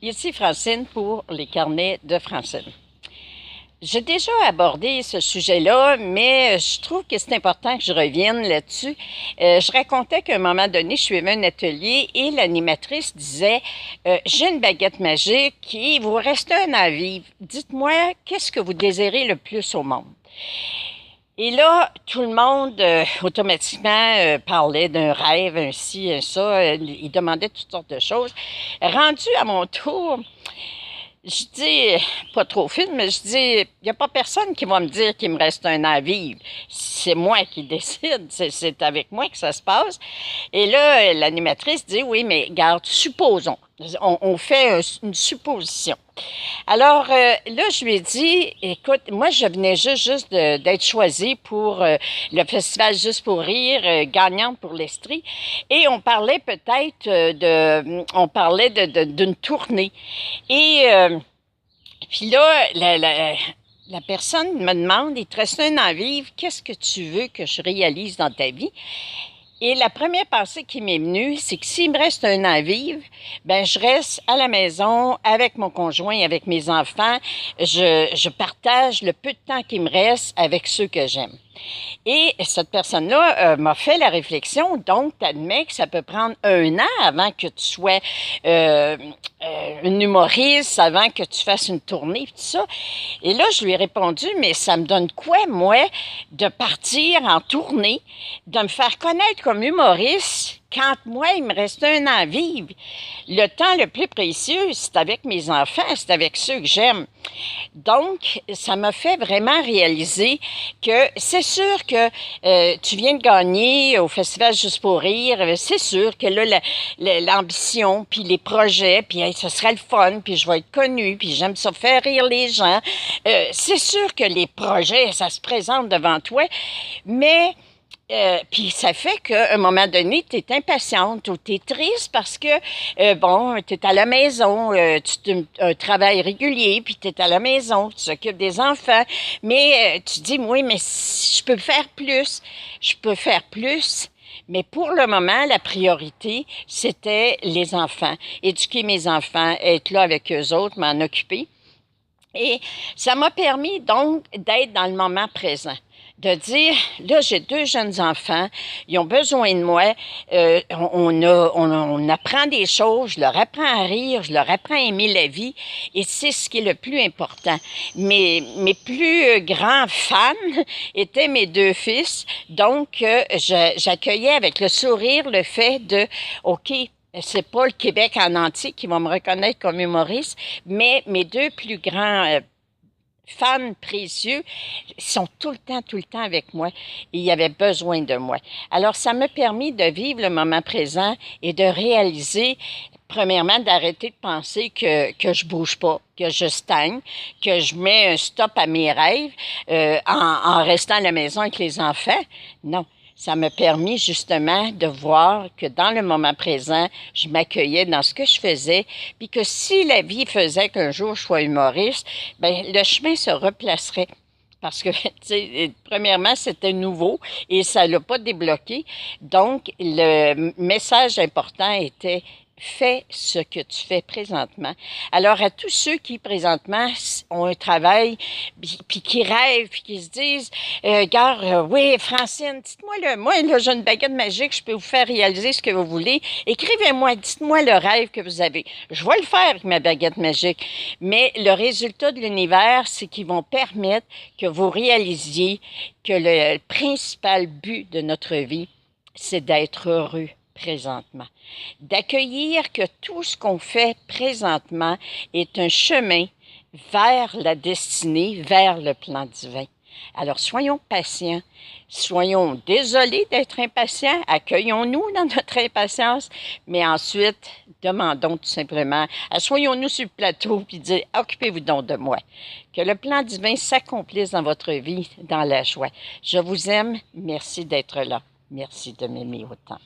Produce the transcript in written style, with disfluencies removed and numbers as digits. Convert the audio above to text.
Ici Francine pour les carnets de Francine. J'ai déjà abordé ce sujet-là, mais je trouve que c'est important que je revienne là-dessus. Je racontais qu'à un moment donné, je suivais un atelier et l'animatrice disait j'ai une baguette magique et il vous reste un à vivre. Dites-moi, qu'est-ce que vous désirez le plus au monde? Et là, tout le monde automatiquement parlait d'un rêve, un ci, un ça. Il demandait toutes sortes de choses. Rendu à mon tour, je dis, pas trop fine, mais je dis, il n'y a pas personne qui va me dire qu'il me reste un an à vivre. C'est moi qui décide, c'est avec moi que ça se passe. Et là, l'animatrice dit, oui, mais garde, supposons. On fait une supposition. Alors, là, je lui ai dit, écoute, moi, je venais juste d'être choisie pour le festival Juste pour rire, gagnante pour l'Estrie. Et on parlait peut-être d'une tournée. Et puis là, la personne me demande, il te reste un an à vivre, qu'est-ce que tu veux que je réalise dans ta vie? Et la première pensée qui m'est venue, c'est que s'il me reste un an à vivre, ben je reste à la maison avec mon conjoint, avec mes enfants. Je partage le peu de temps qui me reste avec ceux que j'aime. Et cette personne-là m'a fait la réflexion, donc tu admets que ça peut prendre un an avant que tu sois une humoriste, avant que tu fasses une tournée, tout ça. Et là, je lui ai répondu, mais ça me donne quoi, moi, de partir en tournée, de me faire connaître comme humoriste, quand moi, il me reste un an à vivre. Le temps le plus précieux, c'est avec mes enfants, c'est avec ceux que j'aime. Donc, ça m'a fait vraiment réaliser que c'est sûr que tu viens de gagner au Festival Juste pour rire, c'est sûr que là, l'ambition, puis les projets, puis hey, ce serait le fun, puis je vais être connue, puis j'aime ça faire rire les gens. C'est sûr que les projets, ça se présente devant toi, mais puis ça fait qu'à un moment donné, tu es impatiente ou tu es triste parce que, bon, tu es à la maison, tu as un travail régulier, puis tu es à la maison, tu t'occupes des enfants, mais tu dis, oui, mais je peux faire plus, je peux faire plus. Mais pour le moment, la priorité, c'était les enfants. Éduquer mes enfants, être là avec eux autres, m'en occuper. Et ça m'a permis donc d'être dans le moment présent, de dire, là, j'ai deux jeunes enfants, ils ont besoin de moi, on apprend des choses, je leur apprends à rire, je leur apprends à aimer la vie, et c'est ce qui est le plus important. Mes plus grands fans étaient mes deux fils, donc j'accueillais avec le sourire le fait de, OK, c'est pas le Québec en entier qui va me reconnaître comme humoriste, mais mes deux plus grands fans précieux sont tout le temps avec moi et ils avaient besoin de moi. Alors, ça m'a permis de vivre le moment présent et de réaliser, premièrement, d'arrêter de penser que je bouge pas, que je stagne, que je mets un stop à mes rêves en restant à la maison avec les enfants. Non. Ça m'a permis justement de voir que dans le moment présent, je m'accueillais dans ce que je faisais, puis que si la vie faisait qu'un jour je sois humoriste, ben le chemin se replacerait. Parce que, tu sais, premièrement, c'était nouveau et ça l'a pas débloqué. Donc, le message important était fais ce que tu fais présentement. Alors, à tous ceux qui, présentement, ont un travail, puis qui rêvent, puis qui se disent, gars, oui, Francine, dites-moi, moi, là, j'ai une baguette magique, je peux vous faire réaliser ce que vous voulez. Écrivez-moi, dites-moi le rêve que vous avez. Je vais le faire avec ma baguette magique. Mais le résultat de l'univers, c'est qu'ils vont permettre que vous réalisiez que le principal but de notre vie, c'est d'être heureux présentement. D'accueillir que tout ce qu'on fait présentement est un chemin vers la destinée, vers le plan divin. Alors, soyons patients, soyons désolés d'être impatients, accueillons-nous dans notre impatience, mais ensuite, demandons tout simplement, assoyons-nous sur le plateau et dire, occupez-vous donc de moi. Que le plan divin s'accomplisse dans votre vie, dans la joie. Je vous aime, merci d'être là, merci de m'aimer autant.